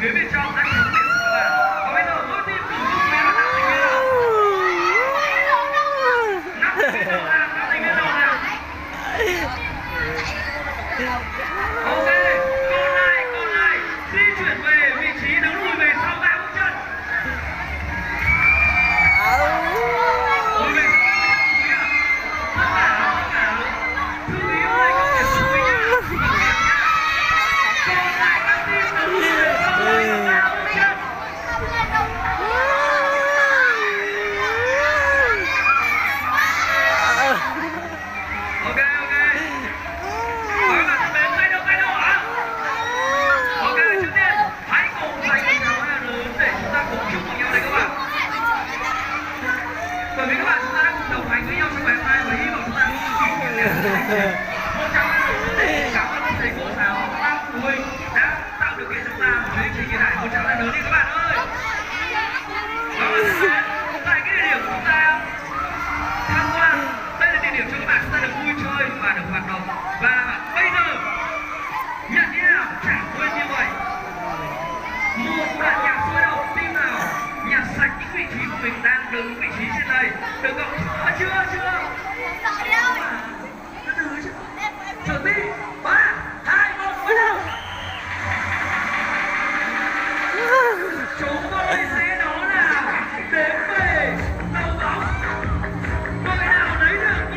Phía bên trong đã trúng điểm của các bạn. Và bây giờ mỗi team cùng chung với nó thành viên nào. 5 thành viên đầu nào, 5 thành viên đầu nào. Ok, còn lại di chuyển về vị trí đứng lùi về sau 3 bước chân. Lùi về sau 3 bước chân. Tất cả thư ký hôm nay có thể giúp quý nhá. Còn lại các team đứng lùi về sau 3 bước chân. Ok. Các bạn bên tay đâu hả? Ok, trước tiên hãy cùng dành một tràng hoa lớn để chúng ta cùng chúc mừng nhau đây các bạn. Bởi vì các bạn chúng ta đã cùng đồng hành với nhau trong ngày hôm nay và hy vọng chúng ta cùng kỷ niệm một tràng hoa lớn để cảm ơn các thầy cô giáo, các phụ huynh đã tạo điều kiện chúng ta một chương trình như này. Một tràng hoa lớn đi các bạn ơi. Tại cái địa điểm chúng ta tham quan, đây là địa điểm cho các bạn chúng ta được vui chơi và được hoạt động. Và